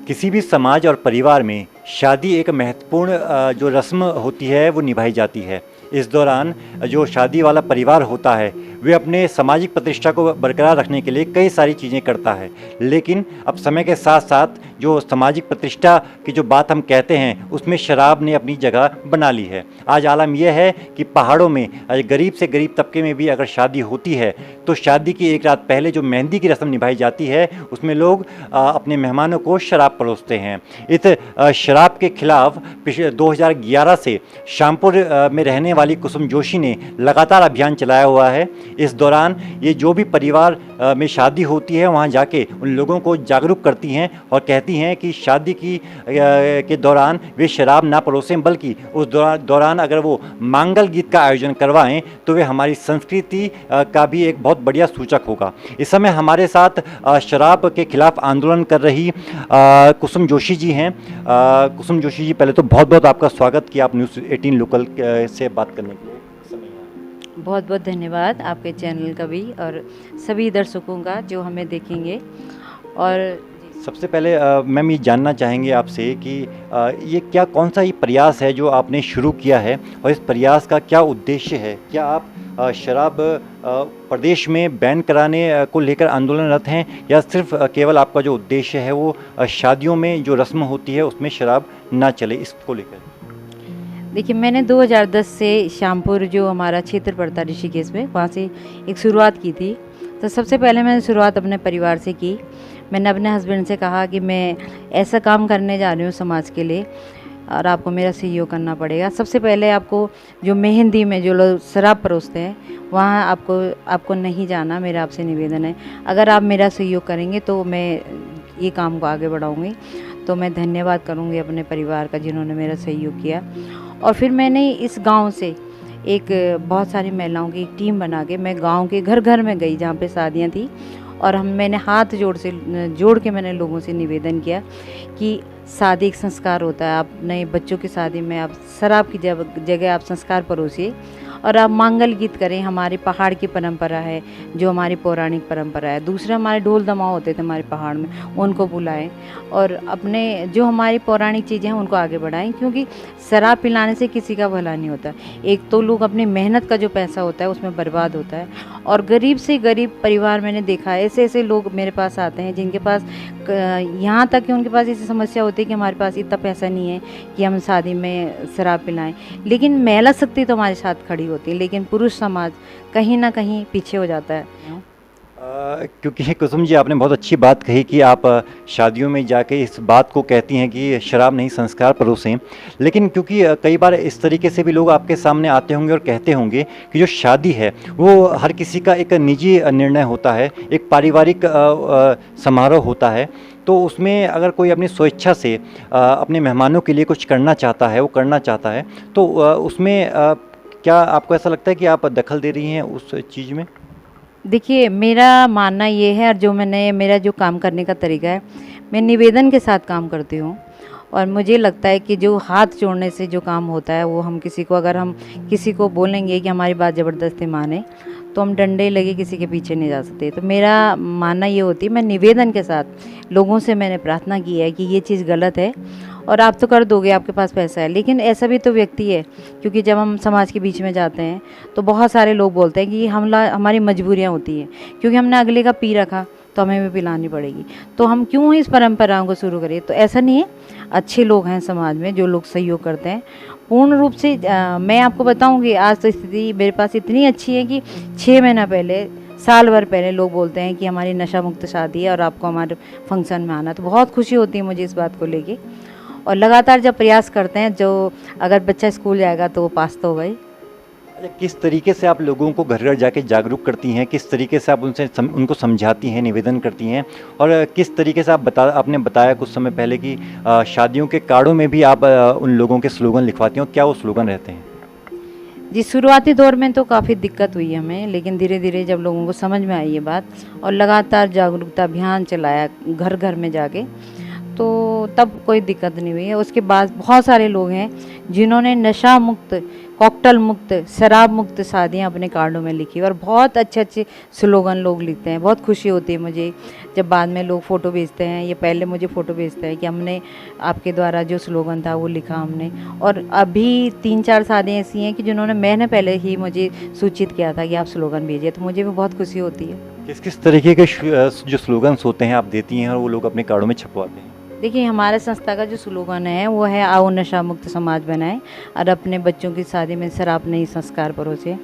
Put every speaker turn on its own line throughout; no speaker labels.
किसी भी समाज और परिवार में शादी एक महत्वपूर्ण जो रस्म होती है वो निभाई जाती है। इस दौरान जो शादी वाला परिवार होता है वे अपने सामाजिक प्रतिष्ठा को बरकरार रखने के लिए कई सारी चीज़ें करता है, लेकिन अब समय के साथ साथ जो सामाजिक प्रतिष्ठा की जो बात हम कहते हैं उसमें शराब ने अपनी जगह बना ली है। आज आलम यह है कि पहाड़ों में गरीब से गरीब तबके में भी अगर शादी होती है तो शादी की एक रात पहले जो मेहंदी की रस्म निभाई जाती है उसमें लोग अपने मेहमानों को शराब परोसते हैं। इस शराब के खिलाफ पिछले 2011 से शामपुर में रहने वाली कुसुम जोशी ने लगातार अभियान चलाया हुआ है। इस दौरान ये जो भी परिवार में शादी होती है वहाँ जाके उन लोगों को जागरूक करती हैं और कहती हैं कि शादी के दौरान वे शराब ना परोसें, बल्कि उस दौरान अगर वो मांगल गीत का आयोजन करवाएं तो वे हमारी संस्कृति का भी एक बहुत बढ़िया सूचक होगा। इस समय हमारे साथ शराब के खिलाफ आंदोलन कर रही कुसुम जोशी जी हैं। कुसुम जोशी जी, पहले तो बहुत बहुत आपका स्वागत कि आप न्यूज़ 18 लोकल से बात करने के लिए।
बहुत बहुत धन्यवाद आपके चैनल का भी और सभी दर्शकों का जो हमें देखेंगे। और
सबसे पहले मैम ये जानना चाहेंगे आपसे कि ये कौन सा ये प्रयास है जो आपने शुरू किया है और इस प्रयास का क्या उद्देश्य है? क्या आप शराब प्रदेश में बैन कराने को लेकर आंदोलनरत हैं या सिर्फ केवल आपका जो उद्देश्य है वो शादियों में जो रस्म होती है उसमें शराब ना चले, इसको लेकर?
देखिए, मैंने 2010 से शामपुर जो हमारा क्षेत्र पड़ता ऋषिकेश में, वहाँ से एक शुरुआत की थी। तो सबसे पहले मैंने शुरुआत अपने परिवार से की। मैंने अपने हस्बैंड से कहा कि मैं ऐसा काम करने जा रही हूँ समाज के लिए और आपको मेरा सहयोग करना पड़ेगा। सबसे पहले आपको जो मेहंदी में जो लोग शराब परोसते हैं वहाँ आपको नहीं जाना, मेरा आपसे निवेदन है। अगर आप मेरा सहयोग करेंगे तो मैं ये काम को आगे बढ़ाऊँगी। तो मैं धन्यवाद करूँगी अपने परिवार का जिन्होंने मेरा सहयोग किया। और फिर मैंने इस गांव से एक बहुत सारी महिलाओं की एक टीम बना के मैं गांव के घर घर में गई जहाँ पे शादियाँ थी और मैंने हाथ जोड़ के मैंने लोगों से निवेदन किया कि शादी एक संस्कार होता है। आप नए बच्चों की शादी में आप शराब की जगह आप संस्कार परोसिए और आप मांगल गीत करें। हमारी पहाड़ की परंपरा है, जो हमारी पौराणिक परंपरा है। दूसरा, हमारे ढोल दमाव होते थे हमारे पहाड़ में, उनको बुलाएं और अपने जो हमारी पौराणिक चीज़ें हैं उनको आगे बढ़ाएं, क्योंकि शराब पिलाने से किसी का भला नहीं होता। एक तो लोग अपनी मेहनत का जो पैसा होता है उसमें बर्बाद होता है। और गरीब से गरीब परिवार मैंने देखा है, ऐसे लोग मेरे पास आते हैं जिनके पास यहाँ तक कि उनके पास ऐसी समस्या होती है कि हमारे पास इतना पैसा नहीं है कि हम शादी में शराब पिलाएं, लेकिन महिला शक्ति तो हमारे साथ खड़ी होती है, लेकिन पुरुष समाज कहीं ना कहीं पीछे हो जाता है।
क्योंकि कुसुम जी, आपने बहुत अच्छी बात कही कि आप शादियों में जाके इस बात को कहती हैं कि शराब नहीं संस्कार परोसें, लेकिन क्योंकि कई बार इस तरीके से भी लोग आपके सामने आते होंगे और कहते होंगे कि जो शादी है वो हर किसी का एक निजी निर्णय होता है, एक पारिवारिक समारोह होता है। तो उसमें अगर कोई अपनी स्वेच्छा से अपने मेहमानों के लिए कुछ करना चाहता है, वो करना चाहता है, तो उसमें क्या आपको ऐसा लगता है कि आप दखल दे रही हैं उस चीज़ में?
देखिए, मेरा मानना ये है और जो मेरा जो काम करने का तरीका है, मैं निवेदन के साथ काम करती हूँ। और मुझे लगता है कि जो हाथ जोड़ने से जो काम होता है वो अगर हम किसी को बोलेंगे कि हमारी बात ज़बरदस्ती माने तो हम डंडे लगे किसी के पीछे नहीं जा सकते। तो मेरा मानना ये होती है, मैं निवेदन के साथ लोगों से मैंने प्रार्थना की है कि ये चीज़ गलत है और आप तो कर दोगे, आपके पास पैसा है, लेकिन ऐसा भी तो व्यक्ति है, क्योंकि जब हम समाज के बीच में जाते हैं तो बहुत सारे लोग बोलते हैं कि हमारी मजबूरियाँ होती हैं, क्योंकि हमने अगले का पी रखा तो हमें भी पिलानी पड़ेगी, तो हम क्यों इस परंपराओं को शुरू करें। तो ऐसा नहीं है, अच्छे लोग हैं समाज में जो लोग सहयोग करते हैं पूर्ण रूप से। मैं आपको बताऊँगी, आज तो स्थिति मेरे पास इतनी अच्छी है कि 6 महीना पहले, साल भर पहले लोग बोलते हैं कि हमारी नशा मुक्त शादी है और आपको हमारे फंक्शन में आना। तो बहुत खुशी होती है मुझे इस बात को लेके। और लगातार जब प्रयास करते हैं, जो अगर बच्चा स्कूल जाएगा तो वो पास तो होगा ही।
अच्छा, किस तरीके से आप लोगों को घर घर जाके जागरूक करती हैं? किस तरीके से आप उनको समझाती हैं, निवेदन करती हैं? और किस तरीके से आपने बताया कुछ समय पहले कि शादियों के कार्डों में भी आप उन लोगों के स्लोगन लिखवाती हैं, क्या वो स्लोगन रहते हैं?
जी, शुरुआती दौर में तो काफ़ी दिक्कत हुई हमें, लेकिन धीरे धीरे जब लोगों को समझ में आई ये बात और लगातार जागरूकता अभियान चलाया घर घर में जाके, तो तब कोई दिक्कत नहीं हुई है। उसके बाद बहुत सारे लोग हैं जिन्होंने नशा मुक्त, कॉकटेल मुक्त, शराब मुक्त शादियाँ अपने कार्डों में लिखी और बहुत अच्छे अच्छे स्लोगन लोग लिखते हैं। बहुत खुशी होती है मुझे जब बाद में लोग फ़ोटो भेजते हैं, ये पहले मुझे फ़ोटो भेजते हैं कि हमने आपके द्वारा जो स्लोगन था वो लिखा हमने। और अभी 3-4 शादियाँ ऐसी हैं कि जिन्होंने मैंने पहले ही मुझे सूचित किया था कि आप स्लोगन भेजिए, तो मुझे भी बहुत खुशी होती है।
किस किस तरीके के जो स्लोगन्स होते हैं आप देती हैं और वो लोग अपने कार्डों में छपवाते हैं?
देखिए, हमारे संस्था का जो स्लोगन है वो है, आओ नशा मुक्त समाज बनाएं और अपने बच्चों की शादी में शराब नहीं संस्कार परोसे,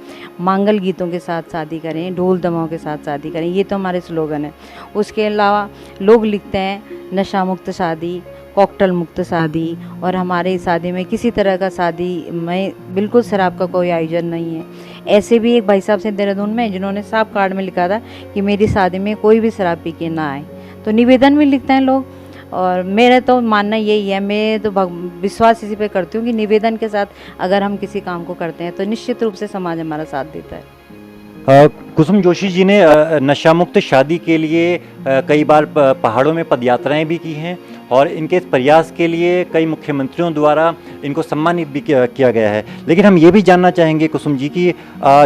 मंगल गीतों के साथ शादी करें, ढोल दमाओं के साथ शादी करें। ये तो हमारे स्लोगन है। उसके अलावा लोग लिखते हैं नशा मुक्त शादी, कॉकटेल मुक्त शादी, और हमारे शादी में किसी तरह का शादी में बिल्कुल शराब का कोई आयोजन नहीं है। ऐसे भी एक भाई साहब से देहरादून में जिन्होंने साफ कार्ड में लिखा था कि मेरी शादी में कोई भी शराब पी के ना आए। तो निवेदन भी लिखते हैं लोग, और मेरा तो मानना यही है, मैं तो विश्वास इसी पे करती हूँ कि निवेदन के साथ अगर हम किसी काम को करते हैं तो निश्चित रूप से समाज हमारा साथ देता है।
कुसुम जोशी जी ने नशा मुक्त शादी के लिए कई बार पहाड़ों में पदयात्राएं भी की हैं और इनके इस प्रयास के लिए कई मुख्यमंत्रियों द्वारा इनको सम्मानित भी किया गया है। लेकिन हम ये भी जानना चाहेंगे कुसुम जी कि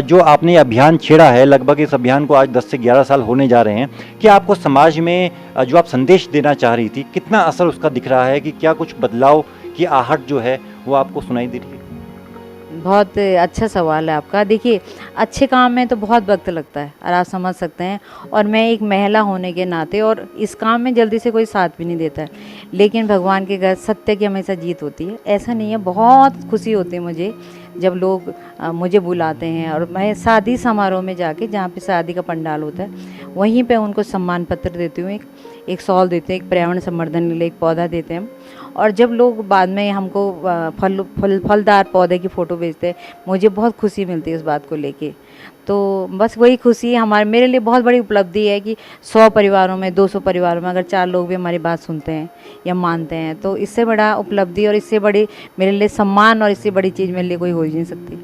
जो आपने अभियान छेड़ा है, लगभग इस अभियान को आज 10 से 11 साल होने जा रहे हैं, कि आपको समाज में जो आप संदेश देना चाह रही थी, कितना असर उसका दिख रहा है, कि क्या कुछ बदलाव की आहट जो है वो आपको सुनाई दे रही है?
बहुत अच्छा सवाल है आपका। देखिए, अच्छे काम में तो बहुत वक्त लगता है और आप समझ सकते हैं, और मैं एक महिला होने के नाते, और इस काम में जल्दी से कोई साथ भी नहीं देता है, लेकिन भगवान के घर सत्य की हमेशा जीत होती है। ऐसा नहीं है, बहुत खुशी होती है मुझे जब लोग मुझे बुलाते हैं और मैं शादी समारोह में जाके, जहाँ पे शादी का पंडाल होता है, वहीं पे उनको सम्मान पत्र देती हूँ, एक शॉल देते हैं, एक पर्यावरण संवर्धन के लिए एक पौधा देते हैं। और जब लोग बाद में हमको फलदार पौधे की फ़ोटो भेजते हैं, मुझे बहुत खुशी मिलती है उस बात को लेके। तो बस वही खुशी मेरे लिए बहुत बड़ी उपलब्धि है कि 100 परिवारों में, 200 परिवारों में अगर 4 लोग भी हमारी बात सुनते हैं या मानते हैं, तो इससे बड़ा उपलब्धि और इससे बड़ी मेरे लिए सम्मान और इससे बड़ी चीज़ मेरे लिए कोई हो ही नहीं सकती।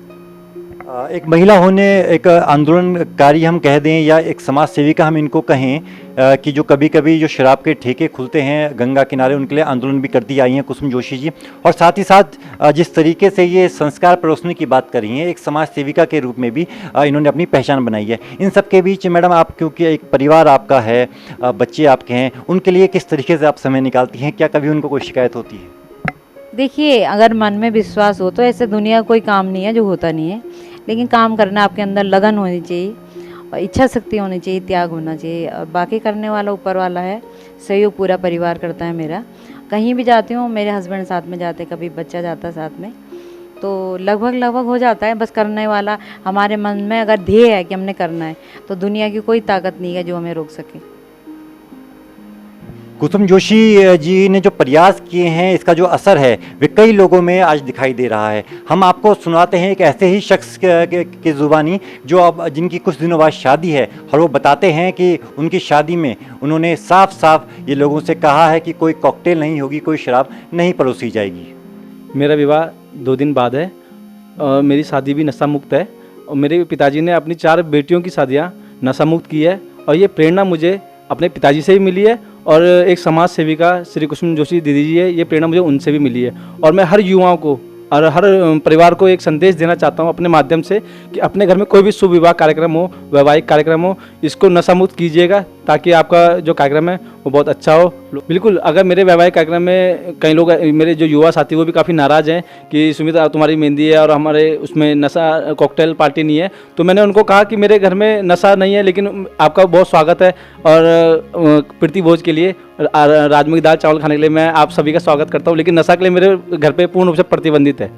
एक महिला होने, एक आंदोलनकारी हम कह दें या एक समाज सेविका हम इनको कहें, कि जो कभी कभी जो शराब के ठेके खुलते हैं गंगा किनारे, उनके लिए आंदोलन भी करती आई हैं कुसुम जोशी जी। और साथ ही साथ जिस तरीके से ये संस्कार परोसने की बात कर रही हैं, एक समाज सेविका के रूप में भी इन्होंने अपनी पहचान बनाई है। इन सब के बीच मैडम, आप क्योंकि एक परिवार आपका है, बच्चे आपके हैं, उनके लिए किस तरीके से आप समय निकालती हैं? क्या कभी उनको कोई शिकायत होती है?
देखिए, अगर मन में विश्वास हो तो ऐसे दुनिया कोई काम नहीं है जो होता नहीं है, लेकिन काम करना आपके अंदर लगन होनी चाहिए और इच्छा शक्ति होनी चाहिए, त्याग होना चाहिए, और बाकी करने वाला ऊपर वाला है। सहयोग पूरा परिवार करता है मेरा। कहीं भी जाती हूँ, मेरे हस्बैंड साथ में जाते, कभी बच्चा जाता है साथ में, तो लगभग हो जाता है। बस करने वाला हमारे मन में अगर ध्येय है कि हमने करना है, तो दुनिया की कोई ताकत नहीं है जो हमें रोक सके।
कुसुम जोशी जी ने जो प्रयास किए हैं, इसका जो असर है वे कई लोगों में आज दिखाई दे रहा है। हम आपको सुनाते हैं एक ऐसे ही शख्स की ज़ुबानी जो अब जिनकी कुछ दिनों बाद शादी है, और वो बताते हैं कि उनकी शादी में उन्होंने साफ साफ ये लोगों से कहा है कि कोई कॉकटेल नहीं होगी, कोई शराब नहीं परोसी जाएगी।
मेरा विवाह 2 दिन बाद है और मेरी शादी भी नशा मुक्त है, और मेरे पिताजी ने अपनी 4 बेटियों की शादियाँ नशा मुक्त की है, और ये प्रेरणा मुझे अपने पिताजी से भी मिली है, और एक समाज सेविका श्री कुसुम जोशी दीदी जी है, ये प्रेरणा मुझे उनसे भी मिली है। और मैं हर युवाओं को और हर परिवार को एक संदेश देना चाहता हूँ अपने माध्यम से कि अपने घर में कोई भी शुभ विवाह कार्यक्रम हो, वैवाहिक कार्यक्रम हो, इसको नशा मुक्त कीजिएगा, ताकि आपका जो कार्यक्रम है वो बहुत अच्छा हो। बिल्कुल, अगर मेरे वैवाहिक कार्यक्रम में कई लोग, मेरे जो युवा साथी वो भी काफ़ी नाराज़ हैं कि सुमित तुम्हारी मेहंदी है और हमारे उसमें नशा कॉकटेल पार्टी नहीं है, तो मैंने उनको कहा कि मेरे घर में नशा नहीं है, लेकिन आपका बहुत स्वागत है, और प्रीति भोज के लिए, राजमुखी दाल चावल खाने के लिए मैं आप सभी का स्वागत करता हूँ, लेकिन नशा के लिए मेरे घर पे पूर्ण रूप से प्रतिबंधित है।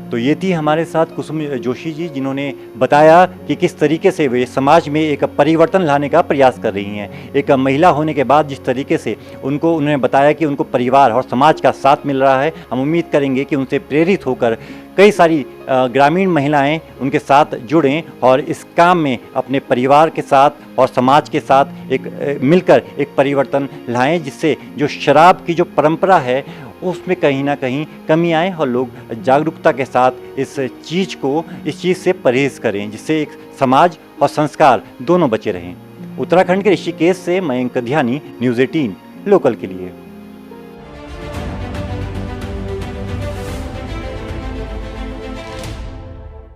तो ये थी हमारे साथ कुसुम जोशी जी, जिन्होंने बताया कि किस तरीके से वे समाज में एक परिवर्तन लाने का प्रयास कर रही हैं। एक महिला होने के बाद जिस तरीके से उन्होंने बताया कि उनको परिवार और समाज का साथ मिल रहा है, हम उम्मीद करेंगे कि उनसे प्रेरित होकर कई सारी ग्रामीण महिलाएं उनके साथ जुड़ें और इस काम में अपने परिवार के साथ और समाज के साथ एक मिलकर एक परिवर्तन लाएं, जिससे जो शराब की जो परंपरा है उसमें कहीं ना कहीं कमी आए और लोग जागरूकता के साथ इस चीज़ से परहेज़ करें, जिससे एक समाज और संस्कार दोनों बचे रहें। उत्तराखंड के ऋषिकेश से मयंक कधियानी, न्यूज़ 18 लोकल के लिए।